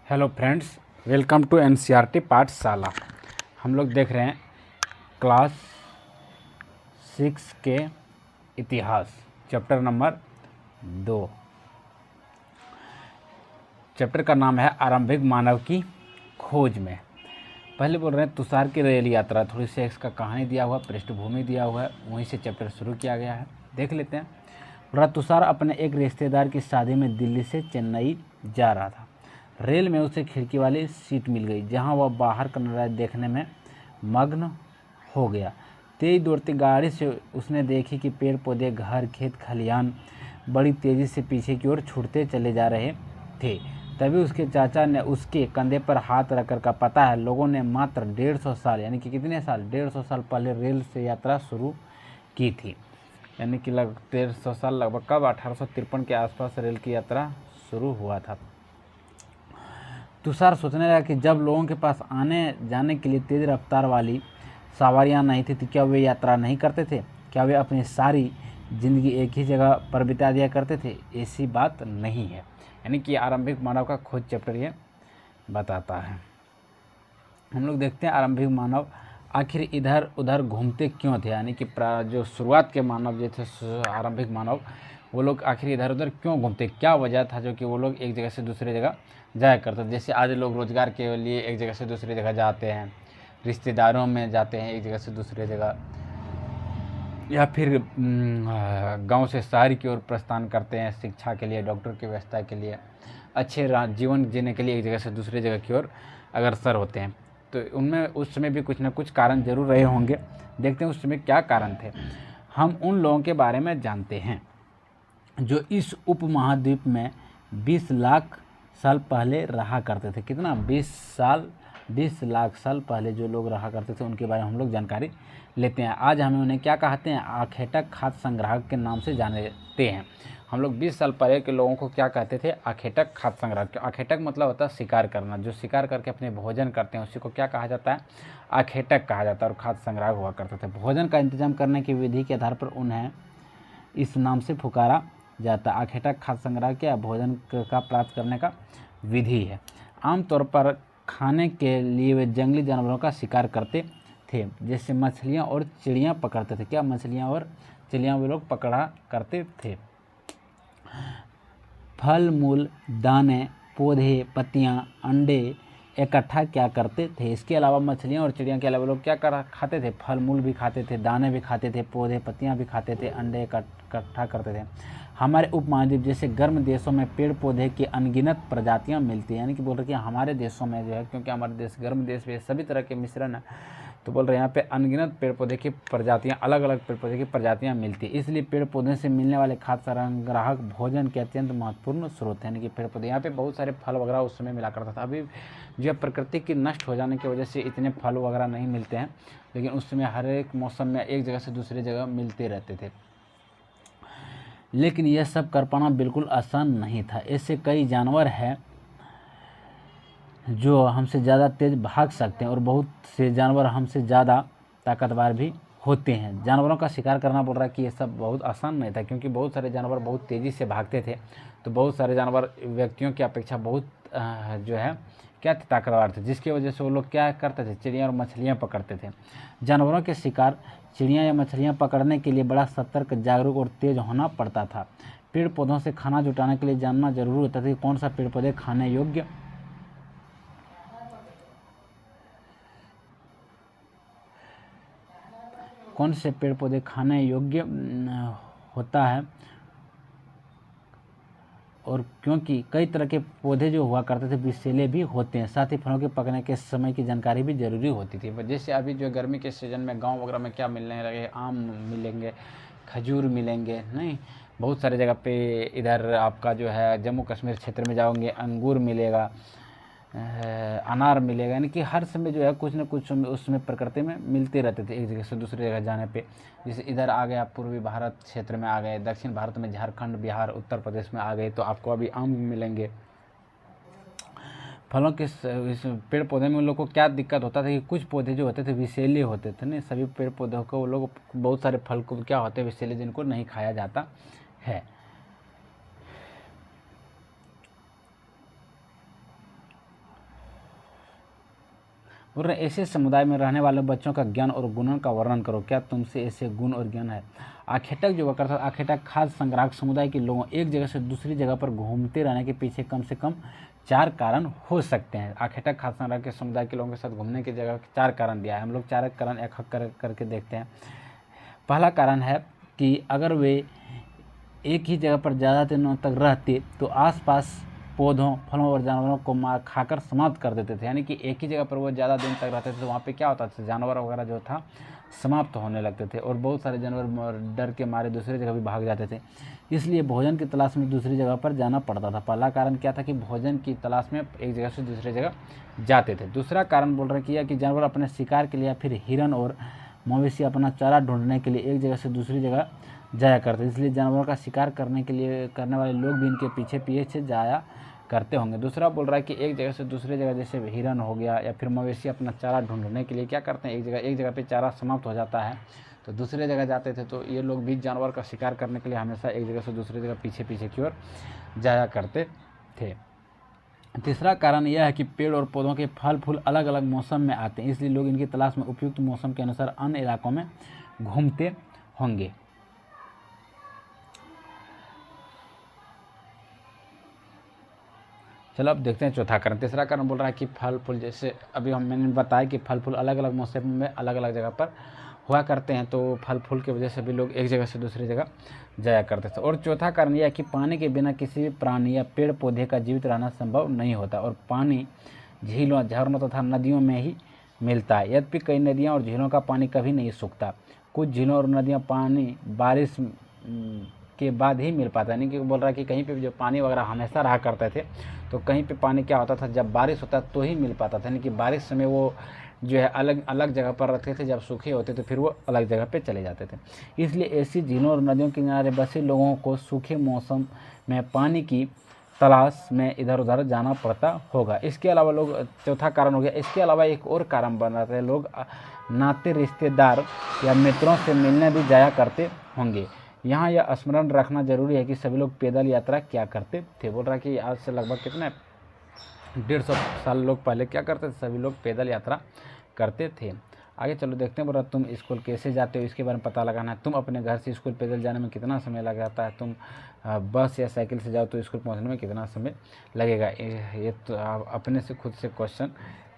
Hello friends, welcome to NCERT Pathshala. हम लोग देख रहे हैं क्लास 6 के इतिहास चैप्टर नंबर 2। चैप्टर का नाम है आरंभिक मानव की खोज में। पहले बोल रहे हैं तुषार की रेल यात्रा। थोड़ी सी इसका कहानी दिया हुआ, पृष्ठभूमि दिया हुआ है, वहीं से चैप्टर शुरू किया गया है। देख लेते हैं। बोल रहा तुषार अपने एक रिश्तेदार की शादी में दिल्ली से चेन्नई जा रहा था। रेल में उसे खिड़की वाली सीट मिल गई, जहां वह बाहर का नज़ारा देखने में मग्न हो गया। तेज दौड़ती गाड़ी से उसने देखी कि पेड़ पौधे, घर, खेत खलिहान बड़ी तेज़ी से पीछे की ओर छूटते चले जा रहे थे। तभी उसके चाचा ने उसके कंधे पर हाथ रखकर कहा, पता है, लोगों ने मात्र 150 साल, यानी कि कितने साल, 150 साल पहले रेल से यात्रा शुरू की थी। यानी कि 150 साल, लगभग कब, 1853 के आसपास रेल की यात्रा शुरू हुआ था। तुषार सोचने लगा कि जब लोगों के पास आने जाने के लिए तेज रफ्तार वाली सवारियां नहीं थी तो क्या वे यात्रा नहीं करते थे? क्या वे अपनी सारी जिंदगी एक ही जगह पर बिता दिया करते थे? ऐसी बात नहीं है। यानी कि आरंभिक मानव का खोज चैप्टर ये बताता है। हम लोग देखते हैं आरंभिक मानव आखिर इधर उधर घूमते क्यों थे। यानी कि जो शुरुआत के मानव जो थे, आरंभिक मानव, वो लोग आखिर इधर उधर क्यों घूमते, क्या वजह था जो कि वो लोग एक जगह से दूसरी जगह जाया करते थे। जैसे आज लोग रोजगार के लिए एक जगह से दूसरी जगह जाते हैं, रिश्तेदारों में जाते हैं एक जगह से दूसरी जगह, या फिर गांव से शहर की ओर प्रस्थान करते हैं शिक्षा के लिए, डॉक्टर की व्यवस्था के लिए, अच्छे जीवन जीने के लिए एक जगह से दूसरी जगह की ओर अग्रसर होते हैं। तो उनमें उस समय भी कुछ ना कुछ कारण जरूर रहे होंगे। देखते हैं उस समय क्या कारण थे। हम उन लोगों के बारे में जानते हैं जो इस उपमहाद्वीप में 20 लाख साल पहले रहा करते थे। कितना? 20 लाख साल पहले जो लोग रहा करते थे उनके बारे में हम लोग जानकारी लेते हैं। आज हमें उन्हें क्या कहते हैं? आखेटक खाद्य संग्राहक के नाम से जानते हैं। हम लोग 20 साल पहले के लोगों को क्या कहते थे? आखेटक खाद्य संग्राहक। आखेटक मतलब होता है शिकार करना। जो शिकार करके अपने भोजन करते हैं उसी को क्या कहा जाता है? आखेटक कहा जाता है। और खाद्य संग्राहक हुआ करते थे। भोजन का इंतजाम करने की विधि के आधार पर उन्हें इस नाम से पुकारा जाता है। आखेटक खाद्य संग्रह क्या? भोजन का प्राप्त करने का विधि है। आमतौर पर खाने के लिए वे जंगली जानवरों का शिकार करते थे, जैसे मछलियाँ और चिड़ियाँ पकड़ते थे। क्या? मछलियाँ और चिड़ियाँ वे लोग पकड़ा करते थे। फल मूल, दाने, पौधे, पत्तियाँ, अंडे इकट्ठा क्या करते थे। इसके अलावा मछलियाँ और चिड़ियाँ के अलावा लोग क्या खाते थे? फल मूल भी खाते थे, दाने भी खाते थे, पौधे पत्तियाँ भी खाते थे, अंडे इकट्ठा करते थे। हमारे उपमहाद्वीप जैसे गर्म देशों में पेड़ पौधे की अनगिनत प्रजातियाँ मिलती हैं। यानी कि बोल रहे कि हमारे देशों में जो है, क्योंकि हमारे देश गर्म देश में सभी तरह के मिश्रण है, तो बोल रहे हैं यहाँ पे अनगिनत पेड़ पौधे की प्रजातियाँ, अलग अलग पेड़ पौधे की प्रजातियाँ मिलती है। इसलिए पेड़ पौधे से मिलने वाले खाद्य संग्राहक भोजन के अत्यंत महत्वपूर्ण स्रोत हैं। यानी कि पेड़ पौधे, यहाँ पे बहुत सारे फल वगैरह उस समय मिला करता था। अभी जो प्रकृति की नष्ट हो जाने की वजह से इतने फल वगैरह नहीं मिलते हैं, लेकिन उस समय हर एक मौसम में एक जगह से दूसरी जगह मिलते रहते थे। लेकिन यह सब कर पाना बिल्कुल आसान नहीं था। ऐसे कई जानवर हैं जो हमसे ज़्यादा तेज भाग सकते हैं और बहुत से जानवर हमसे ज़्यादा ताकतवर भी होते हैं। जानवरों का शिकार करना, बोल रहा है कि ये सब बहुत आसान नहीं था, क्योंकि बहुत सारे जानवर बहुत तेज़ी से भागते थे। तो बहुत सारे जानवर व्यक्तियों की अपेक्षा बहुत जो है क्या थे? ताकतवर थे, जिसकी वजह से वो लोग क्या करते थे? चिड़िया और मछलियाँ पकड़ते थे। जानवरों के शिकार, चिड़िया या मछलियाँ पकड़ने के लिए बड़ा सतर्क, जागरूक और तेज होना पड़ता था। पेड़ पौधों से खाना जुटाने के लिए जानना जरूरी होता था कि कौन सा पेड़ पौधे खाने योग्य, कौन से पेड़ पौधे खाने योग्य होता है। और क्योंकि कई तरह के पौधे जो हुआ करते थे विषैले भी होते हैं, साथ ही फलों के पकने के समय की जानकारी भी जरूरी होती थी। जैसे अभी जो गर्मी के सीजन में गांव वगैरह में क्या मिलने लगे? आम मिलेंगे, खजूर मिलेंगे, नहीं, बहुत सारे जगह पे इधर आपका जो है जम्मू कश्मीर क्षेत्र में जाओगे अंगूर मिलेगा, अनार मिलेगा। यानी कि हर समय जो है कुछ न कुछ उसमें प्रकृति में मिलते रहते थे एक जगह से दूसरी जगह जाने पे। जैसे इधर आ गए आप पूर्वी भारत क्षेत्र में आ गए, दक्षिण भारत में झारखंड, बिहार, उत्तर प्रदेश में आ गए, तो आपको अभी आम मिलेंगे। फलों के इस पेड़ पौधे में उन लोग को क्या दिक्कत होता था कि कुछ पौधे जो होते थे विषैले होते थे। नहीं, सभी पेड़ पौधों को वो लोग, बहुत सारे फल को क्या होते हैं विषैले, जिनको नहीं खाया जाता है। बोल रहे ऐसे समुदाय में रहने वाले बच्चों का ज्ञान और गुणों का वर्णन करो, क्या तुमसे ऐसे गुण और ज्ञान है। आखेटक जो वर्कर था, आखेटक खाद्य संग्राहक समुदाय के लोगों एक जगह से दूसरी जगह पर घूमते रहने के पीछे कम से कम 4 कारण हो सकते हैं। आखेटक खाद्य संग्राहक के समुदाय के लोगों के साथ घूमने की जगह 4 कारण दिया है। हम लोग 4 कारण एक करके देखते हैं। पहला कारण है कि अगर वे एक ही जगह पर ज़्यादा दिनों तक रहते तो आसपास पौधों, फलों और जानवरों को मार खाकर समाप्त कर देते थे। यानी कि एक ही जगह पर वो ज़्यादा दिन तक रहते थे तो वहाँ पे क्या होता था, जानवर वगैरह जो था समाप्त होने लगते थे और बहुत सारे जानवर डर के मारे दूसरी जगह भी भाग जाते थे। इसलिए भोजन की तलाश में दूसरी जगह पर जाना पड़ता था। पहला कारण क्या था कि भोजन की तलाश में एक जगह से दूसरी जगह जाते थे। दूसरा कारण बोल रहे कि जानवर अपने शिकार के लिए या फिर हिरन और मवेशी अपना चारा ढूंढने के लिए एक जगह से दूसरी जगह जाया करते, इसलिए जानवरों का शिकार करने वाले लोग भी इनके पीछे पीछे जाया करते होंगे। दूसरा बोल रहा है कि एक जगह से दूसरी जगह, जैसे हिरन हो गया या फिर मवेशी अपना चारा ढूंढने के लिए क्या करते हैं, एक जगह पे चारा समाप्त हो जाता है तो दूसरी जगह जाते थे। तो ये लोग भी जानवर का शिकार करने के लिए हमेशा एक जगह से दूसरी जगह पीछे पीछे की ओर जाया करते थे। तीसरा कारण यह है कि पेड़ और पौधों के फल फूल अलग अलग मौसम में आते हैं, इसलिए लोग इनकी तलाश में उपयुक्त मौसम के अनुसार अन्य इलाकों में घूमते होंगे। चलो अब देखते हैं चौथा कारण। तीसरा कारण बोल रहा है कि फल फूल, जैसे अभी मैंने बताया कि फल फूल अलग अलग मौसम में अलग अलग जगह पर हुआ करते हैं, तो फल फूल की वजह से भी लोग एक जगह से दूसरी जगह जाया करते थे। और चौथा कारण यह है कि पानी के बिना किसी भी प्राणी या पेड़ पौधे का जीवित रहना संभव नहीं होता और पानी झीलों, झरनों तथा नदियों में ही मिलता है। यद्यपि कई नदियाँ और झीलों का पानी कभी नहीं सूखता। कुछ झीलों और नदियाँ पानी बारिश के बाद ही मिल पाता है। यानी कि बोल रहा है कि कहीं पे जो पानी वगैरह हमेशा रहा करते थे तो कहीं पे पानी क्या होता था, जब बारिश होता तो ही मिल पाता था। यानी कि बारिश समय वो जो है अलग अलग जगह पर रहते थे, जब सूखे होते तो फिर वो अलग जगह पे चले जाते थे। इसलिए ऐसी झीलों और नदियों के किनारे बसे लोगों को सूखे मौसम में पानी की तलाश में इधर उधर जाना पड़ता होगा। इसके अलावा लोग, चौथा कारण हो गया। इसके अलावा एक और कारण बन रहा था, लोग नाते रिश्तेदार या मित्रों से मिलने भी जाया करते होंगे। यहाँ यह स्मरण रखना जरूरी है कि सभी लोग पैदल यात्रा क्या करते थे। बोल रहा है कि आज से लगभग कितने 150 साल लोग पहले क्या करते थे, सभी लोग पैदल यात्रा करते थे। आगे चलो देखते हैं। बोल रहा तुम स्कूल कैसे जाते हो, इसके बारे में पता लगाना है। तुम अपने घर से स्कूल पैदल जाने में कितना समय लग जाता है, तुम बस या साइकिल से जाओ तो स्कूल पहुँचने में कितना समय लगेगा। ये तो अपने से खुद से क्वेश्चन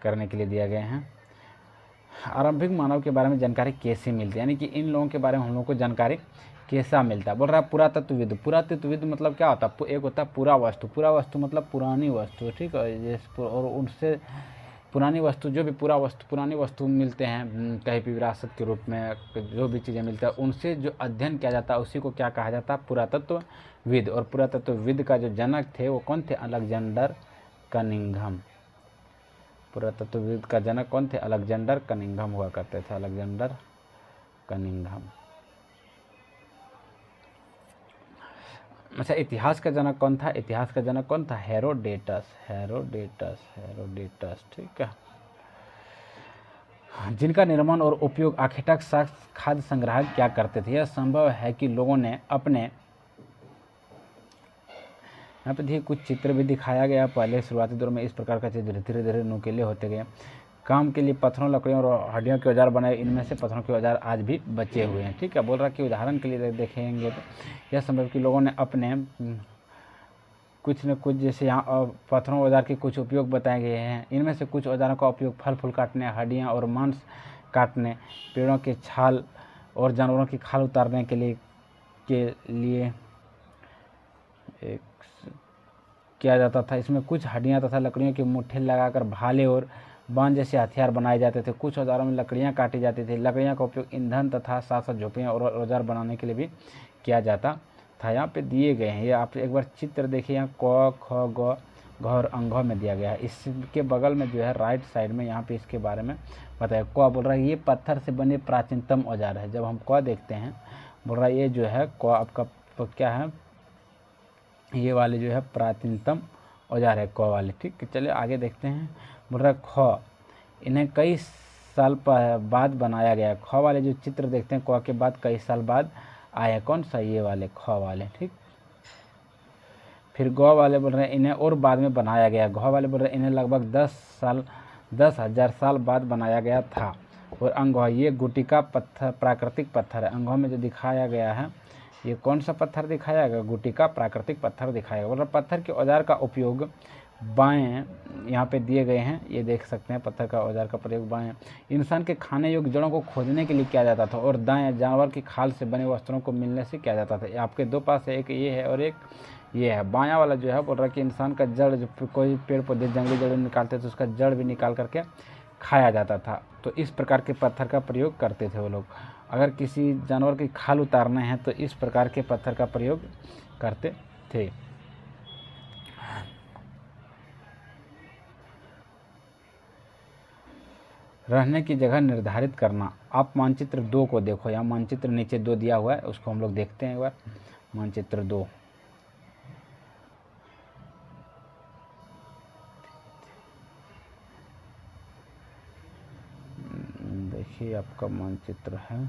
करने के लिए दिया गए हैं। आरंभिक मानव के बारे में जानकारी कैसे मिलती है, यानी कि इन लोगों के बारे में हम लोग को जानकारी कैसा मिलता है। बोल रहा है पुरातत्वविद। पुरातत्वविद मतलब क्या होता है, एक होता है पूरा वस्तु मतलब पुरानी वस्तु, ठीक है। और उनसे पुरानी वस्तु, जो भी पुरानी वस्तु मिलते हैं कहीं भी विरासत के रूप में, जो भी चीज़ें मिलती है उनसे जो अध्ययन किया जाता है उसी को क्या कहा जाता है, पुरातत्वविद। और पुरातत्वविद का जो जनक थे वो कौन थे, अलेक्जेंडर कनिंघम। पुरातत्वविद का जनक कौन थे, अलेक्जेंडर कनिंघम हुआ करते थे, अलेक्जेंडर कनिंघम। अच्छा, इतिहास का जनक कौन था, इतिहास का जनक कौन था, हेरोडेटस, ठीक है। जिनका निर्माण और उपयोग आखेटक खाद्य संग्राहक क्या करते थे। यह संभव है कि लोगों ने अपने, यहाँ पे देखिए कुछ चित्र भी दिखाया गया। पहले शुरुआती दौर में इस प्रकार का चित्र धीरे धीरे नुकीले होते गए। काम के लिए पत्थरों, लकड़ियों और हड्डियों के औजार बनाए। इनमें से पत्थरों के औजार आज भी बचे हुए हैं, ठीक है। बोल रहा कि उदाहरण के लिए देखेंगे तो यह संभव कि लोगों ने अपने कुछ न कुछ, जैसे यहाँ पत्थरों औजार के कुछ उपयोग बताए गए हैं। इनमें से कुछ औजारों का उपयोग फल फूल काटने, हड्डियाँ और मांस काटने, पेड़ों के छाल और जानवरों की खाल उतारने के लिए किया जाता था। इसमें कुछ हड्डियाँ तथा लकड़ियों के मुट्ठे लगाकर भाले और बांध जैसे हथियार बनाए जाते थे। कुछ औजारों में लकड़ियाँ काटी जाती थी। लकड़ियाँ का उपयोग ईंधन तथा साथ साथ झोपड़ियाँ और औजार बनाने के लिए भी किया जाता था। यहाँ पे दिए गए हैं, ये आप एक बार चित्र देखिए, यहाँ क ख ग घ और अंघ में दिया गया है। इसके बगल में जो है राइट साइड में यहाँ पे इसके बारे में बताया। क बोल रहा है ये पत्थर से बने प्राचीनतम औजार है। जब हम क देखते हैं, बोल रहा है ये जो है क आपका क्या है, ये वाले जो है प्राचीनतम औजार है, क वाले, ठीक है। चलिए आगे देखते हैं। बोल रहा है ख, इन्हें कई साल बाद बनाया गया। ख वाले जो चित्र देखते हैं, क के बाद कई साल बाद आए। कौन सा, ये वाले ख वाले, ठीक। फिर ग वाले बोल रहे हैं इन्हें और बाद में बनाया गया। घ वाले बोल रहे हैं इन्हें लगभग 10 साल 10,000 साल बाद बनाया गया था। और अंगोह, ये गुटिका पत्थर, प्राकृतिक पत्थर है। अंगोह में जो दिखाया गया है ये कौन सा पत्थर दिखाया गया? गुटिका प्राकृतिक पत्थर दिखाया गया। मतलब पत्थर के औजार का उपयोग बाएं यहाँ पे दिए गए हैं, ये देख सकते हैं। पत्थर का औजार का प्रयोग बाएं इंसान के खाने योग्य जड़ों को खोदने के लिए किया जाता था, और दाएं जानवर की खाल से बने वस्त्रों को मिलने से किया जाता था। आपके दो पास है, एक ये है और एक ये है। बायां वाला जो है बोल रहा है कि इंसान का जड़, जो कोई पेड़ पौधे जंगली जड़ निकालते थे उसका जड़ भी निकाल करके खाया जाता था। तो इस प्रकार के पत्थर का प्रयोग करते थे वो लोग। अगर किसी जानवर की खाल उतारने हैं तो इस प्रकार के पत्थर का प्रयोग करते थे। रहने की जगह निर्धारित करना। आप मानचित्र 2 को देखो, यहाँ मानचित्र नीचे 2 दिया हुआ है, उसको हम लोग देखते हैं एक बार। मानचित्र 2 देखिए, आपका मानचित्र है।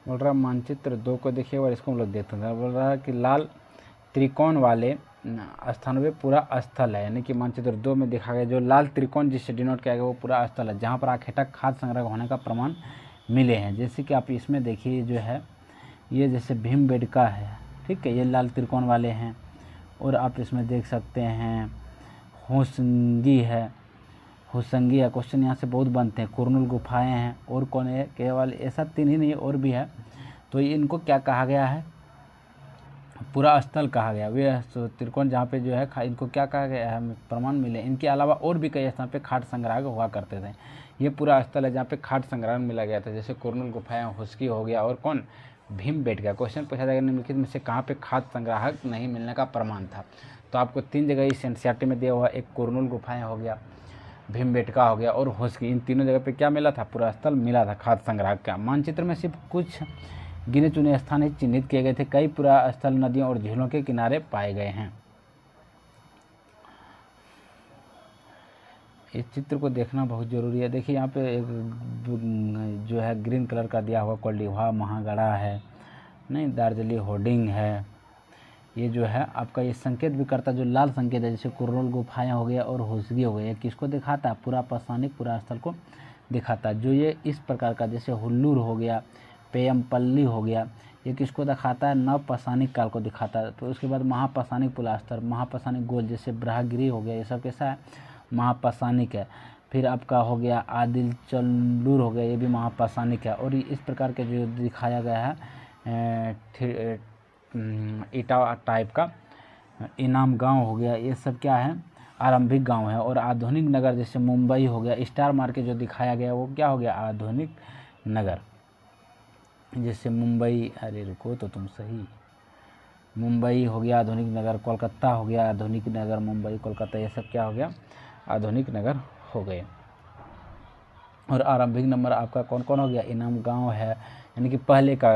बोल रहा मानचित्र 2 को देखिए और इसको हम लोग देखते हैं। बोल रहा है कि लाल त्रिकोण वाले स्थानों पे पूरा स्थल है, यानी कि मानचित्र 2 में देखा गया जो लाल त्रिकोण जिससे डिनोट किया गया वो पूरा स्थल है, जहाँ पर आखेटक खाद्य संग्रह होने का प्रमाण मिले हैं। जैसे कि आप इसमें देखिए जो है ये जैसे भीमबेटका है, ठीक है, ये लाल त्रिकोण वाले हैं। और आप इसमें देख सकते हैं होसंगी है, होसंगी है। क्वेश्चन यहाँ से बहुत बनते हैं। कुरनुल गुफाएं हैं, और कौन है? केवल ऐसा 3 ही नहीं और भी है। तो इनको क्या कहा गया है? पूरा स्थल कहा गया। वे त्रिकोण जहाँ पे जो है इनको क्या कहा गया है? प्रमाण मिले। इनके अलावा और भी कई स्थान पे खाद्य संग्रह हुआ करते थे। ये पूरा स्थल है जहाँ पे खाद्य संग्रह मिला गया था, जैसे कुरनुल गुफाएं, हुस्की हो गया, और कौन? भीमबेटका। क्वेश्चन पूछा जाएगा निम्नलिखित में से कहाँ पे खाद्य संग्राहक नहीं मिलने का प्रमाण था? तो आपको 3 जगह इस एनसीईआरटी में दिया हुआ, एक कुरनुल गुफाएं हो गया, भीमबेटका हो गया और हुस्की। इन तीनों जगह पे क्या मिला था? पूरा स्थल मिला था खाद्य संग्रह का। मानचित्र में सिर्फ कुछ गिने चुने स्थान ही चिन्हित किए गए थे। कई पूरा स्थल नदियों और झीलों के किनारे पाए गए हैं। इस चित्र को देखना बहुत ज़रूरी है। देखिए यहाँ पे एक जो है ग्रीन कलर का दिया हुआ कोल्डिवा महागढ़ा है, नहीं, दार्जिलिंग होर्डिंग है। ये जो है आपका ये संकेत भी करता है, जो लाल संकेत है, जैसे कुरनुल गुफाएं हो गया और हुस्गी हो गया, किसको दिखाता है? पूरा पाषाणिक पूरा स्थल को दिखाता है। जो ये इस प्रकार का जैसे हुल्लूर हो गया, पेयमपल्ली हो गया, ये किसको दिखाता है? नव पाषाणिक काल को दिखाता है। तो उसके बाद महापाषाणिक पुलास्तर, महापाषाणिक गोल, जैसे ब्रह्मगिरी हो गया, ये सब कैसा है? महापाषाणिक है। फिर आपका हो गया आदिल चल्लूर हो गया, ये भी महापाषाणिक है। और इस प्रकार के जो दिखाया गया है ईटा टाइप का, इनाम गांव हो गया, ये सब क्या है? आरंभिक गांव है। और आधुनिक नगर जैसे मुंबई हो गया, स्टार मार्केट जो दिखाया गया वो क्या हो गया? आधुनिक नगर। जैसे मुंबई, अरे रुको तो तुम सही, मुंबई हो गया आधुनिक नगर, कोलकाता हो गया आधुनिक नगर, मुंबई कोलकाता ये सब क्या हो गया? आधुनिक नगर हो गए। और आरंभिक नंबर आपका कौन कौन हो गया? इनाम गांव है, यानी कि पहले का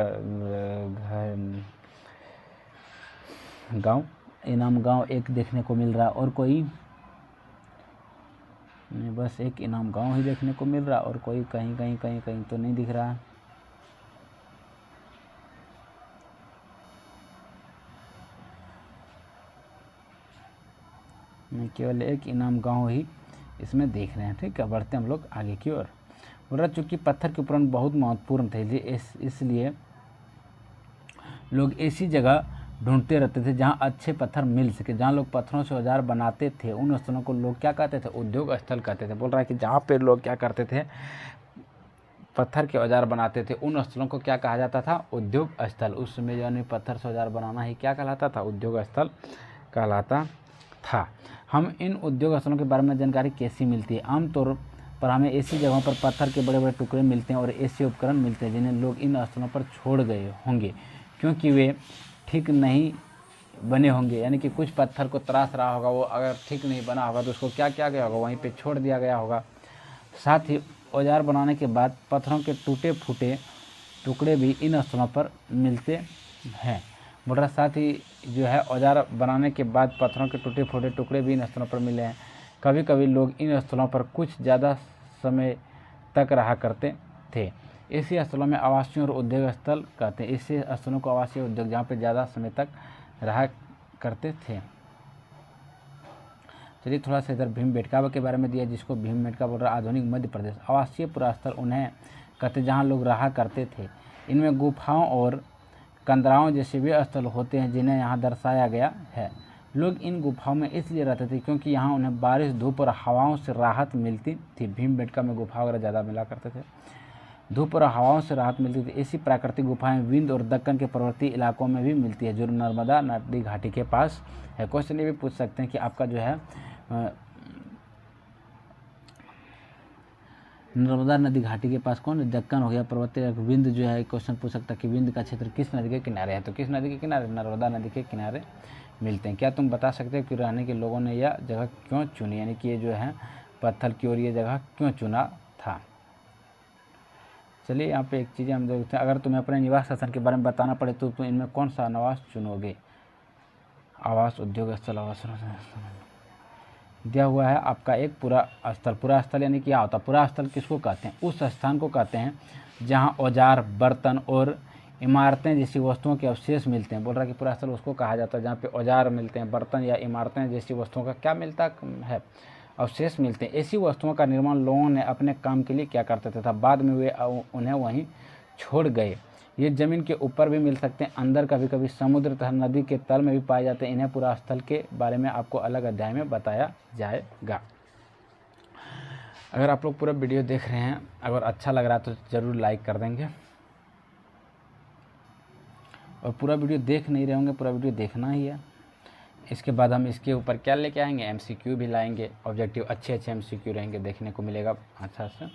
गांव, इनाम गांव एक देखने को मिल रहा, और कोई नहीं, बस एक इनाम गांव ही देखने को मिल रहा, और कोई कहीं कहीं कहीं कहीं तो नहीं दिख रहा। नहीं, केवल एक इनाम गांव ही इसमें देख रहे हैं। ठीक है, बढ़ते हम लोग आगे की ओर। बोला चूँकि पत्थर के उपकरण बहुत महत्वपूर्ण थे, इसलिए लोग ऐसी जगह ढूंढते रहते थे जहाँ अच्छे पत्थर मिल सके। जहाँ लोग पत्थरों से औजार बनाते थे उन स्थलों को लोग क्या कहते थे? उद्योग स्थल कहते थे। बोल रहा है कि जहाँ पे लोग क्या करते थे? पत्थर के औजार बनाते थे, उन स्थलों को क्या कहा जाता था? उद्योग स्थल। उस समय यानी पत्थर से औजार बनाना ही क्या कहलाता था? उद्योग स्थल कहलाता था। हम इन उद्योग स्थलों के बारे में जानकारी कैसी मिलती है? आमतौर पर हमें ऐसी जगहों पर पत्थर के बड़े बड़े टुकड़े मिलते हैं और ऐसे उपकरण मिलते हैं जिन्हें लोग इन स्थलों पर छोड़ गए होंगे, क्योंकि वे ठीक नहीं बने होंगे, यानी कि कुछ पत्थर को तराश रहा होगा, वो अगर ठीक नहीं बना होगा तो उसको क्या किया गया होगा, वहीं पे छोड़ दिया गया होगा। साथ ही औजार बनाने के बाद पत्थरों के टूटे फूटे टुकड़े भी इन स्थलों पर मिलते हैं। बोल रहा साथ ही जो है औजार बनाने के बाद पत्थरों के टूटे फूटे टुकड़े भी इन स्थलों पर मिले हैं। कभी कभी लोग इन स्थलों पर कुछ ज़्यादा समय तक रहा करते थे। ऐसे स्थलों में आवासीय और उद्योग स्थल कहते हैं। ऐसे स्थलों को आवासीय उद्योग जहाँ पे ज़्यादा समय तक रहा करते थे। चलिए थोड़ा सा इधर भीमबेटका के बारे में दिया, जिसको भीमबेटका बोल रहा है आधुनिक मध्य प्रदेश। आवासीय पुरास्थल उन्हें कहते जहाँ लोग रहा करते थे। इनमें गुफाओं और कंदराओं जैसे वे स्थल होते हैं जिन्हें यहाँ दर्शाया गया है। लोग इन गुफाओं में इसलिए रहते थे क्योंकि यहाँ उन्हें बारिश, धूप और हवाओं से राहत मिलती थी। भीमबेटका में गुफा वगैरह ज़्यादा मिला करते थे, धूप और हवाओं से राहत मिलती थी। ऐसी प्राकृतिक गुफाएं विंध्य और दक्कन के पर्वतीय इलाकों में भी मिलती है, जो नर्मदा नदी घाटी के पास है। क्वेश्चन ये भी पूछ सकते हैं कि आपका जो है नर्मदा नदी घाटी के पास कौन है, दक्कन हो गया, पर्वतीय विंध्य जो है। क्वेश्चन पूछ सकता है कि विंध्य का क्षेत्र किस नदी के किनारे है, तो किस नदी के किनारे, नर्मदा नदी के किनारे मिलते हैं। क्या तुम बता सकते हो कि रहने के लोगों ने यह जगह क्यों चुनी, यानी कि ये जो है पत्थर की ओर ये जगह क्यों चुना था। चलिए यहाँ पे एक चीज़ हम देखते हैं, अगर तुम्हें अपने निवास स्थान के बारे में बताना पड़े तो तुम इनमें कौन सा निवास चुनोगे। आवास, उद्योग स्थल, आवास दिया हुआ है आपका एक पूरा स्थल। पूरा स्थल यानी क्या होता है, पूरा स्थल किसको कहते हैं, उस स्थान को कहते हैं जहाँ औजार, बर्तन और इमारतें जैसी वस्तुओं के अवशेष मिलते हैं। बोल रहा है कि पूरा स्थल उसको कहा जाता है जहाँ पे औजार मिलते हैं, बर्तन या इमारतें जैसी वस्तुओं का क्या मिलता है, अवशेष मिलते हैं। ऐसी वस्तुओं का निर्माण लोगों ने अपने काम के लिए क्या करते थे, बाद में वे उन्हें वहीं छोड़ गए। ये ज़मीन के ऊपर भी मिल सकते हैं, अंदर कभी कभी समुद्र तथा नदी के तल में भी पाए जाते हैं। इन्हें पूरा स्थल के बारे में आपको अलग अध्याय में बताया जाएगा। अगर आप लोग पूरा वीडियो देख रहे हैं, अगर अच्छा लग रहा है तो ज़रूर लाइक कर देंगे, और पूरा वीडियो देख नहीं रहे होंगे, पूरा वीडियो देखना ही है। इसके बाद हम इसके ऊपर क्या लेके आएंगे, MCQ भी लाएंगे, ऑब्जेक्टिव अच्छे MCQ रहेंगे, देखने को मिलेगा अच्छा से।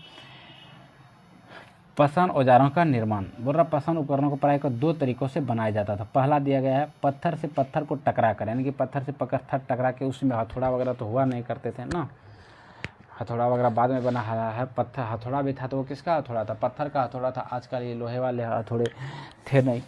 पसान औजारों का निर्माण। बोल रहा पसान उपकरणों को प्राय कर 2 तरीकों से बनाया जाता था। पहला दिया गया है पत्थर से पत्थर को टकरा कर, यानी कि पत्थर से पत्थर टकरा के, उसमें हथौड़ा वगैरह तो हुआ नहीं करते थे ना, हथौड़ा वगैरह बाद में बना है। पत्थर हथौड़ा भी था तो वो किसका हथौड़ा था, पत्थर का हथौड़ा था। आजकल ये लोहे वाले हथौड़े थे नहीं।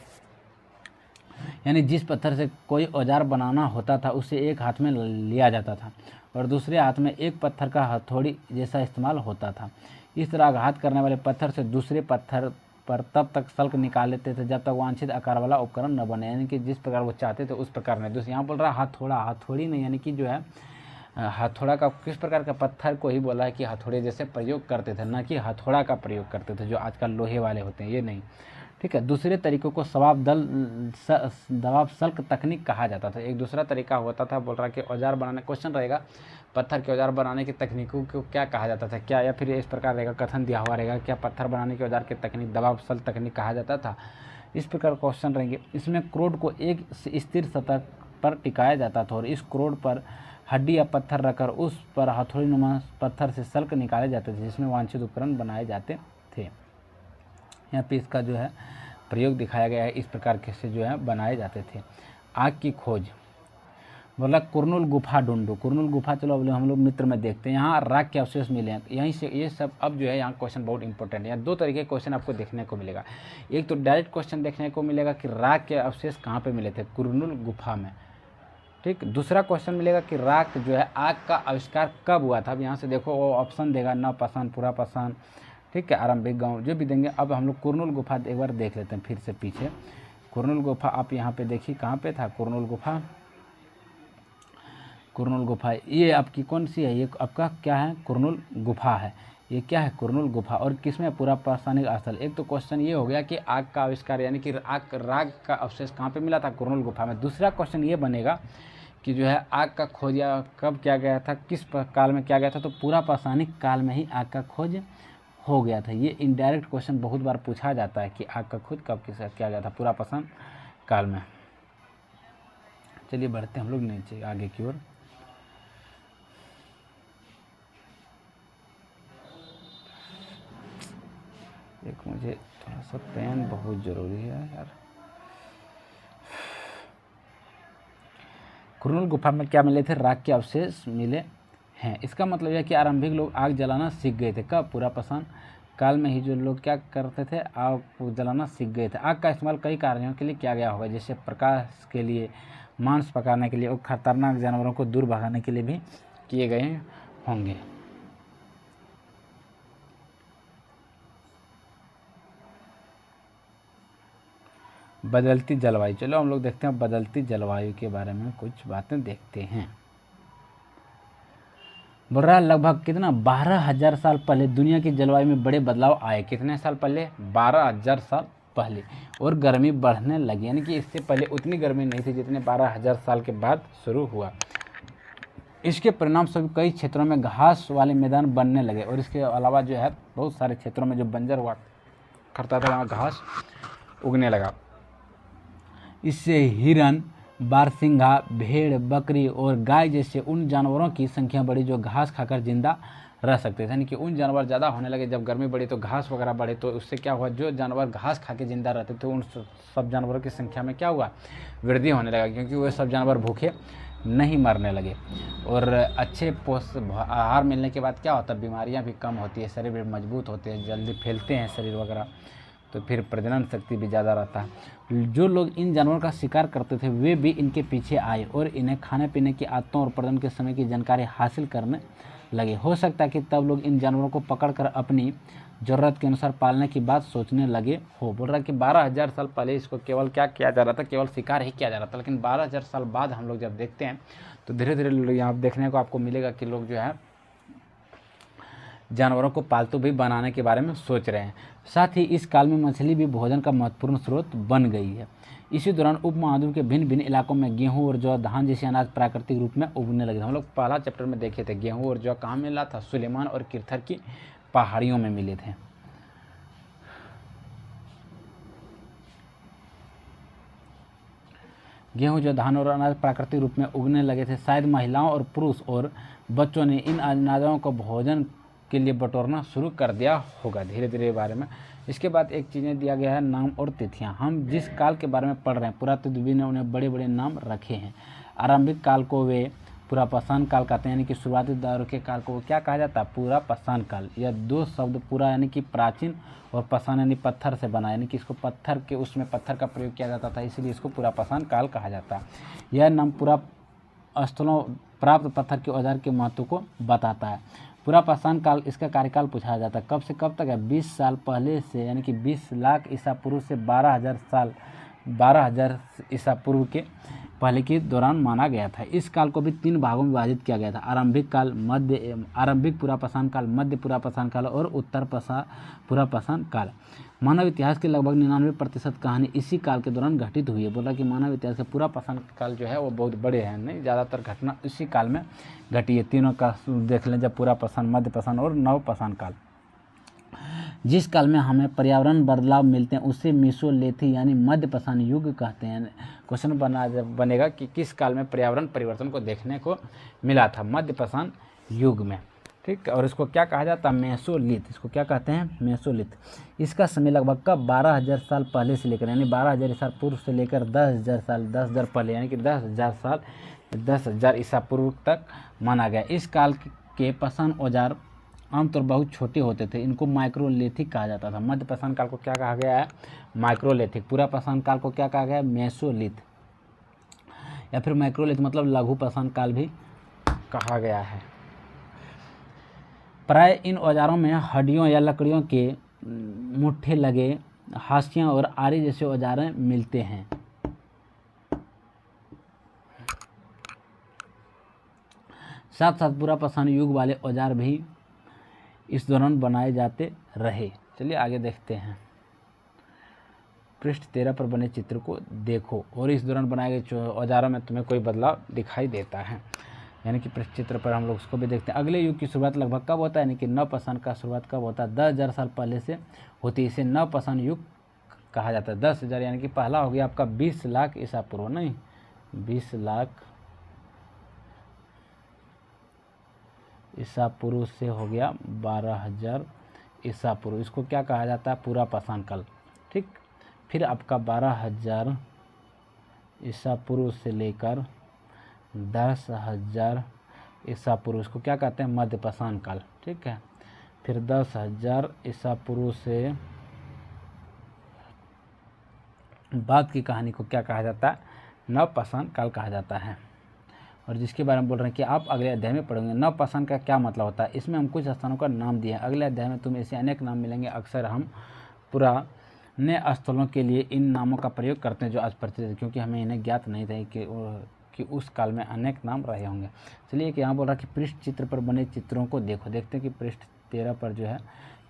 यानी जिस पत्थर से कोई औजार बनाना होता था उसे एक हाथ में लिया जाता था और दूसरे हाथ में एक पत्थर का हथौड़ी जैसा इस्तेमाल होता था। इस तरह आघात करने वाले पत्थर से दूसरे पत्थर पर तब तक सल्क निकाल लेते थे जब तक वांछित आकार वाला उपकरण न बने, यानी कि जिस प्रकार वो चाहते थे उस प्रकार में। दूसरे यहाँ बोल रहा हथौड़ा, हथौड़ी नहीं, यानी कि जो है हथौड़ा का किस प्रकार का पत्थर को ही बोला है कि हथौड़े जैसे प्रयोग करते थे, ना कि हथौड़ा का प्रयोग करते थे जो आजकल लोहे वाले होते हैं, ये नहीं। ठीक है, दूसरे तरीकों को दबाव सल्क तकनीक कहा जाता था। एक दूसरा तरीका होता था, बोल रहा कि औजार बनाने, क्वेश्चन रहेगा पत्थर के औजार बनाने की तकनीकों को क्या कहा जाता था, क्या, या फिर इस प्रकार रहेगा, कथन दिया हुआ रहेगा, क्या पत्थर बनाने के औजार की तकनीक दबाव सल्क तकनीक कहा जाता था। इस प्रकार क्वेश्चन रहेंगे। इसमें क्रोड को एक स्थिर सतह पर टिकाया जाता था और इस क्रोड पर हड्डी या पत्थर रखकर उस पर हथौड़ी नुमा पत्थर से सल्क निकाले जाते थे जिसमें वांछित उपकरण बनाए जाते थे। यहाँ पे इसका जो है प्रयोग दिखाया गया है, इस प्रकार के से जो है बनाए जाते थे। आग की खोज। बोला कुरनुल गुफा ढूंढो। कुरनुल गुफा चलो अब हम लोग मित्र में देखते हैं। यहाँ राख के अवशेष मिले हैं, यहीं से ये सब अब जो है यहाँ क्वेश्चन बहुत इंपॉर्टेंट है। यहाँ 2 तरीके के क्वेश्चन आपको देखने को मिलेगा। एक तो डायरेक्ट क्वेश्चन देखने को मिलेगा कि राख के अवशेष कहाँ पे मिले थे, कुरनुल गुफा में। ठीक, दूसरा क्वेश्चन मिलेगा कि राख जो है आग का आविष्कार कब हुआ था। अब यहाँ से देखो वो ऑप्शन देगा, न पसंद, पूरा पसंद, ठीक है, आरंभिक गांव, जो भी देंगे। अब हम लोग कुरनुल गुफा एक बार देख लेते हैं फिर से पीछे। कुरनुल गुफा आप यहाँ पे देखिए कहाँ पे था कुरनुल गुफा। कुरनुल गुफा ये आपकी कौन सी है, ये आपका क्या है, कुरनुल गुफा है। ये क्या है, कुरनुल गुफा, और किसमें, पूरा प्रासंगिक स्थल। एक तो क्वेश्चन ये हो गया कि आग का आविष्कार यानी कि राग का अवशेष कहाँ पे मिला था, कुरनुल गुफा में। दूसरा क्वेश्चन ये बनेगा कि जो है आग का खोज या कब किया गया था, किस काल में किया गया था, तो पूरा प्रासंगिक काल में ही आग का खोज हो गया था। ये इनडायरेक्ट क्वेश्चन बहुत बार पूछा जाता है कि आग का खोज कब किया गया था, पूरा प्राचीन काल में। चलिए बढ़ते हम लोग नीचे आगे की ओर। एक मुझे थोड़ा सा पेन बहुत ज़रूरी है यार। कुरनूल गुफा में क्या मिले थे? राख के अवशेष मिले हैं। इसका मतलब यह कि आरंभिक लोग आग जलाना सीख गए थे। कब? पुरापाषाण काल में ही जो लोग क्या करते थे? आग जलाना सीख गए थे। आग का इस्तेमाल कई कार्यों के लिए किया गया होगा, जैसे प्रकाश के लिए, मांस पकाने के लिए और खतरनाक जानवरों को दूर भगाने के लिए भी किए गए होंगे। बदलती जलवायु, चलो हम लोग देखते हैं बदलती जलवायु के बारे में कुछ बातें देखते हैं। बोल रहा है लगभग कितना 12,000 साल पहले दुनिया की जलवायु में बड़े बदलाव आए। कितने साल पहले? 12,000 साल पहले। और गर्मी बढ़ने लगी, यानी कि इससे पहले उतनी गर्मी नहीं थी जितने 12,000 साल के बाद शुरू हुआ। इसके परिणाम स्वरूप कई क्षेत्रों में घास वाले मैदान बनने लगे और इसके अलावा जो है बहुत सारे क्षेत्रों में जो बंजर हुआ करता था वहाँ घास उगने लगा। इससे हिरन, बारसिंघा, भेड़, बकरी और गाय जैसे उन जानवरों की संख्या बढ़ी जो घास खाकर जिंदा रह सकते थे। यानी कि उन जानवर ज़्यादा होने लगे, जब गर्मी बढ़ी तो घास वगैरह बढ़े, तो उससे क्या हुआ, जो जानवर घास खा के जिंदा रहते थे उन सब जानवरों की संख्या में क्या हुआ, वृद्धि होने लगा, क्योंकि वो सब जानवर भूखे नहीं मरने लगे। और अच्छे आहार मिलने के बाद क्या होता है, बीमारियाँ भी कम होती है, शरीर भी मजबूत होते हैं, जल्दी फैलते हैं शरीर वगैरह, तो फिर प्रजनन शक्ति भी ज़्यादा रहता है। जो लोग इन जानवरों का शिकार करते थे वे भी इनके पीछे आए और इन्हें खाने पीने की आदतों और प्रजनन के समय की जानकारी हासिल करने लगे। हो सकता है कि तब लोग इन जानवरों को पकड़कर अपनी ज़रूरत के अनुसार पालने की बात सोचने लगे हो। बोल रहा है कि 12,000 साल पहले इसको केवल क्या किया जा रहा था, केवल शिकार ही किया जा रहा था, लेकिन 12,000 साल बाद हम लोग जब देखते हैं तो धीरे धीरे यहाँ देखने को आपको मिलेगा कि लोग जो है जानवरों को पालतू भी बनाने के बारे में सोच रहे हैं। साथ ही इस काल में मछली भी भोजन का महत्वपूर्ण स्रोत बन गई है। इसी दौरान उपमहाद्वीप के भिन्न भिन्न इलाकों में गेहूं और जौ, धान जैसे अनाज प्राकृतिक रूप में उगने लगे। हम लोग पहला चैप्टर में देखे थे गेहूं और जौ कहाँ मिला था, सुलेमान और किरथर की पहाड़ियों में मिले थे। गेहूं, जौ, धान और अनाज प्राकृतिक रूप में उगने लगे थे। शायद महिलाओं और पुरुष और बच्चों ने इन अनाजों को भोजन के लिए बटोरना शुरू कर दिया होगा धीरे धीरे बारे में। इसके बाद एक चीज़ें दिया गया है, नाम और तिथियां। हम जिस काल के बारे में पढ़ रहे हैं पुरातत्वविद ने उन्हें बड़े बड़े नाम रखे हैं। आरंभिक काल को वे पुरापाषाण काल कहते हैं, यानी कि शुरुआती दौर के काल को क्या कहा जाता है, पुरापाषाण काल। यह दो शब्द पुरा यानी कि प्राचीन और पाषाण यानी पत्थर से बना, यानी कि इसको पत्थर के उसमें पत्थर का प्रयोग किया जाता था, इसलिए इसको पुरापाषाण काल कहा जाता है। यह नाम पुरा स्थलों प्राप्त पत्थर के औजार के महत्व को बताता है। पुरापाषाण काल, इसका कार्यकाल पूछा जाता है कब से कब तक है, 20 साल पहले से, यानी कि 20 लाख ईसा पूर्व से 12,000 ईसा पूर्व के पहले के दौरान माना गया था। इस काल को भी 3 भागों में विभाजित किया गया था, आरंभिक काल, आरंभिक पुरापाषाण काल, मध्य पुरापाषाण काल और उत्तर पुरापाषाण काल। मानव इतिहास के लगभग 99% कहानी इसी काल के दौरान घटित हुई है। बोला कि मानव इतिहास का पुरापाषाण काल जो है वो बहुत बड़े हैं, नहीं ज़्यादातर घटना इसी काल में घटी है। तीनों का देख लें, जब पुरापाषाण, मध्यपाषाण और नवपाषाण काल। जिस काल में हमें पर्यावरण बदलाव मिलते हैं उसे मेसोलिथिक यानी मध्यपाषाण युग कहते हैं। क्वेश्चन बनेगा कि किस काल में पर्यावरण परिवर्तन को देखने को मिला था, मध्यपाषाण युग में, ठीक। और इसको क्या कहा जाता है, मेसोलिथ। इसको क्या कहते हैं, मेसोलिथ। इसका समय लगभग कब, 12,000 साल पहले से लेकर, यानी 12,000 ईसा पूर्व से लेकर 10,000 साल, 10,000 पहले, यानी कि 10,000 साल, 10,000 ईसा पूर्व तक माना गया। इस काल के पाषाण औजार आमतौर बहुत छोटे होते थे, इनको माइक्रोलिथिक कहा जाता था। मध्यपाषाण काल को क्या कहा गया है, माइक्रोलिथिक। पुरापाषाण काल को क्या कहा गया है, मेसोलिथ या फिर माइक्रोलिथ, मतलब लघु पाषाण काल भी कहा गया है। प्राय इन औजारों में हड्डियों या लकड़ियों के मुट्ठे लगे हाशियां और आरी जैसे औजारें मिलते हैं। साथ साथ पुरापाषाण युग वाले औजार भी इस दौरान बनाए जाते रहे। चलिए आगे देखते हैं। पृष्ठ 13 पर बने चित्र को देखो और इस दौरान बनाए गए औजारों में तुम्हें कोई बदलाव दिखाई देता है, यानी कि पृष्ठ चित्र पर हम लोग उसको भी देखते हैं। अगले युग की शुरुआत लगभग कब होता है, यानी कि नवपाषाण का शुरुआत कब होता है, 10,000 साल पहले से होती है। इसे नवपाषाण युग कहा जाता है। 10,000 यानी कि पहला हो गया आपका 20 लाख ईसा पूर्व, नहीं 20 लाख ईसा पूर्व से हो गया 12,000 ईसा पूर्व, इसको क्या कहा जाता है, पुरापाषाण काल, ठीक। फिर आपका 12,000 ईसा पूर्व से लेकर 10,000 ईसा पूर्व, इसको क्या कहते हैं, मध्यपाषाण काल। ठीक है, फिर 10,000 ईसा पूर्व से बाद की कहानी को क्या कहा जाता है, नवपाषाण काल कहा जाता है। और जिसके बारे में बोल रहे हैं कि आप अगले अध्याय में पढ़ेंगे। नवपाषाण का क्या मतलब होता है, इसमें हम कुछ स्थानों का नाम दिए हैं, अगले अध्याय में तुम्हें ऐसे अनेक नाम मिलेंगे। अक्सर हम पुराने स्थलों के लिए इन नामों का प्रयोग करते हैं जो आज प्रचलित है, क्योंकि हमें इन्हें ज्ञात नहीं था कि उस काल में अनेक नाम रहे होंगे। चलिए कि यहाँ बोल रहा कि पृष्ठ चित्र पर बने चित्रों को देखो। देखते हैं कि पृष्ठ 13 पर जो है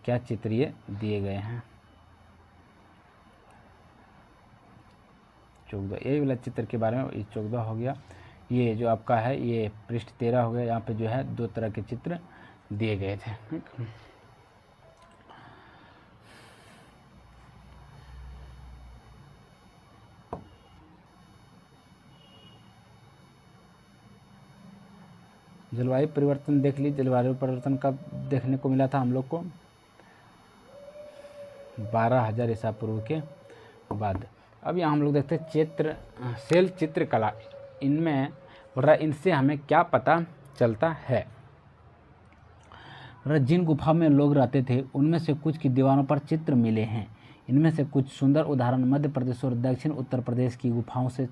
क्या चित्र ये दिए गए हैं। 14, यही वाला चित्र के बारे में, ये 14 हो गया। ये जो आपका है ये पृष्ठ 13 हो गया। यहाँ पे जो है 2 तरह के चित्र दिए गए थे। जलवायु परिवर्तन देख लीजिए। जलवायु परिवर्तन कब देखने को मिला था हम लोग को, 12,000 ईसा पूर्व के बाद। अब यहाँ हम लोग देखते हैं शैल चित्रकला। इनमें बोल रहा है इनसे हमें क्या पता चलता है। जिन गुफाओं में लोग रहते थे उनमें से कुछ की दीवारों पर चित्र मिले हैं। इनमें से कुछ सुंदर उदाहरण मध्य प्रदेश और दक्षिण उत्तर प्रदेश की गुफाओं से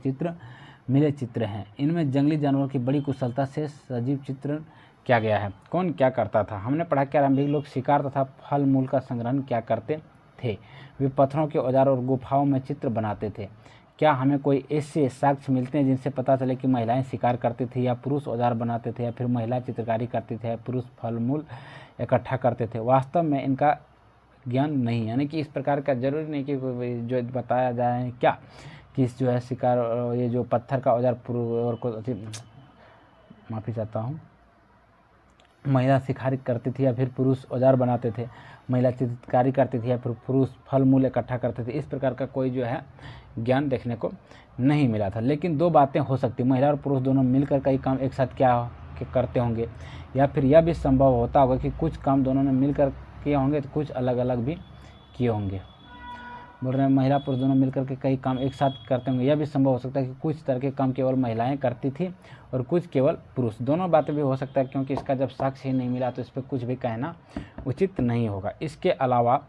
मिले चित्र हैं। इनमें जंगली जानवरों की बड़ी कुशलता से सजीव चित्रण किया गया है। कौन क्या करता था, हमने पढ़ा कि आरंभिक लोग शिकार तथा फल मूल का संग्रहण क्या करते थे। वे पत्थरों के औजार और गुफाओं में चित्र बनाते थे। क्या हमें कोई ऐसे साक्ष्य मिलते हैं जिनसे पता चले कि महिलाएं शिकार करती थी या पुरुष औजार बनाते थे या फिर महिला चित्रकारी करती थी या पुरुष फल मूल इकट्ठा करते थे। वास्तव में इनका ज्ञान नहीं, यानी कि इस प्रकार का जरूरी नहीं कि जो बताया जाए क्या कि जो है शिकार, ये जो पत्थर का औजार और को माफ़ी चाहता हूँ, महिला शिकारी करती थी या फिर पुरुष औजार बनाते थे, महिला चित्रकारी करती थी या फिर पुरुष फल मूल इकट्ठा करते थे। इस प्रकार का कोई जो है ज्ञान देखने को नहीं मिला था। लेकिन 2 बातें हो सकती, महिला और पुरुष दोनों मिलकर कई काम एक साथ क्या करते होंगे, या फिर यह भी संभव होता होगा कि कुछ काम दोनों ने मिलकर किए होंगे तो कुछ अलग अलग भी किए होंगे। बोल रहे हैं महिला पुरुष दोनों मिलकर के कई काम एक साथ करते होंगे। यह भी संभव हो सकता है कि कुछ तरह के काम केवल महिलाएं करती थी और कुछ केवल पुरुष। दोनों बातें भी हो सकता है, क्योंकि इसका जब साक्ष्य ही नहीं मिला तो इस पर कुछ भी कहना उचित नहीं होगा। इसके अलावा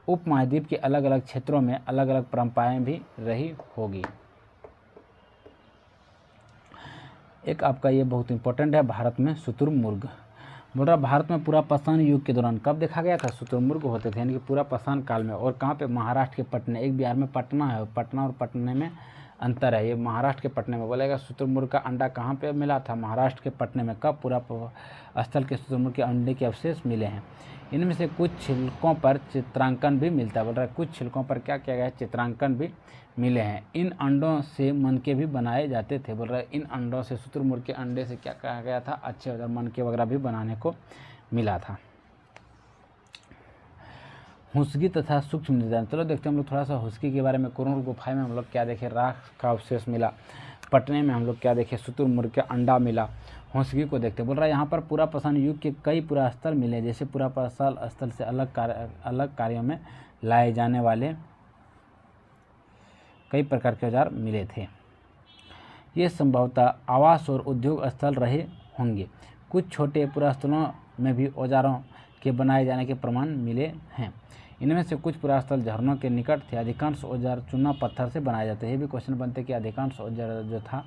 उपमहाद्वीप के अलग अलग क्षेत्रों में अलग अलग परंपराएं भी रही होगी। एक आपका ये बहुत इंपॉर्टेंट है, भारत में शुतुरमुर्ग। बोल रहा भारत में पुरापाषाण युग के दौरान कब देखा गया था, शुतुरमुर्ग होते थे, यानी कि पुरापाषाण काल में। और कहाँ पे, महाराष्ट्र के पटने। एक बिहार में पटना है, पटना और पटने में अंतर है। ये महाराष्ट्र के पटने में बोलेगा। शुतुरमुर्ग का अंडा कहाँ पे मिला था, महाराष्ट्र के पटने में। कब, पूरा स्थल के शुतुरमुर्ग के अंडे के अवशेष मिले हैं। इनमें से कुछ छिलकों पर चित्रांकन भी मिलता है। बोल रहा है कुछ छिलकों पर क्या किया गया है, चित्रांकन भी मिले हैं। इन अंडों से मनके भी बनाए जाते थे। बोल रहा है इन अंडों से, शुतुरमुर्ग के अंडे से क्या कहा गया था, अच्छे औजार मनके वगैरह भी बनाने को मिला था। हुस्गी तथा सूक्ष्म निदान। चलो देखते हैं हम लोग थोड़ा सा हुस्गी के बारे में। कुरुंड गुफाएं में हम लोग क्या देखे, राख का अवशेष मिला। पटने में हम लोग क्या देखे, शुतुरमुर्ग का अंडा मिला। हुस्गी को देखते, बोल रहा है यहाँ पर पुरापाषाण युग के कई पुरास्थल मिले, जैसे पुरापाषाण स्थल से अलग कार्यों में लाए जाने वाले कई प्रकार के औजार मिले थे। ये संभवतः आवास और उद्योग स्थल रहे होंगे। कुछ छोटे पुरास्थलों में भी औजारों के बनाए जाने के प्रमाण मिले हैं। इनमें से कुछ पुरास्थल झरनों के निकट थे। अधिकांश औजार चूना पत्थर से बनाए जाते हैं। ये भी क्वेश्चन बनते कि अधिकांश औजार जो था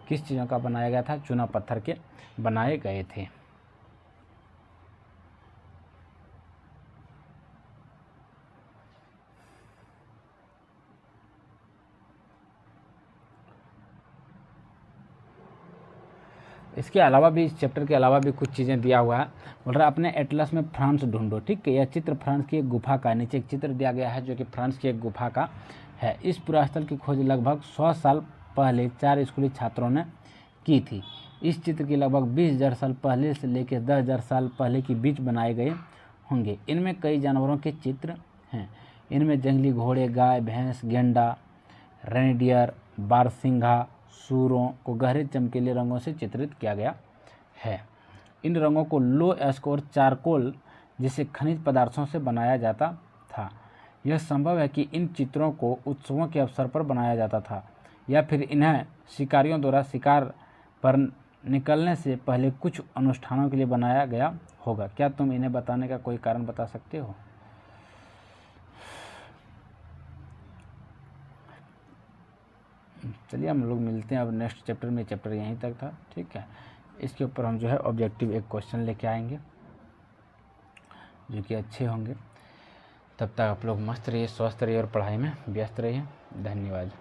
किस चीज़ों का बनाया गया था, चूना पत्थर के बनाए गए थे। इसके अलावा भी, इस चैप्टर के अलावा भी कुछ चीज़ें दिया हुआ है। बोल रहा है अपने एटलस में फ्रांस ढूंढो। ठीक है, यह चित्र फ्रांस की एक गुफा का, नीचे एक चित्र दिया गया है जो कि फ्रांस की एक गुफा का है। इस पुरास्थल की खोज लगभग 100 साल पहले 4 स्कूली छात्रों ने की थी। इस चित्र की लगभग 20,000 साल पहले से लेकर 10,000 साल पहले के बीच बनाए गए होंगे। इनमें कई जानवरों के चित्र हैं। इनमें जंगली घोड़े, गाय, भैंस, गेंडा, रेनडियर, बारसिंघा, सूरों को गहरे चमकीले रंगों से चित्रित किया गया है। इन रंगों को लो एस्क और चारकोल जैसे खनिज पदार्थों से बनाया जाता था। यह संभव है कि इन चित्रों को उत्सवों के अवसर पर बनाया जाता था या फिर इन्हें शिकारियों द्वारा शिकार पर निकलने से पहले कुछ अनुष्ठानों के लिए बनाया गया होगा। क्या तुम इन्हें बताने का कोई कारण बता सकते हो? चलिए हम लोग मिलते हैं अब नेक्स्ट चैप्टर में। चैप्टर यहीं तक था, ठीक है। इसके ऊपर हम जो है ऑब्जेक्टिव एक क्वेश्चन लेके आएंगे जो कि अच्छे होंगे। तब तक आप लोग मस्त रहिए, स्वस्थ रहिए और पढ़ाई में व्यस्त रहिए। धन्यवाद।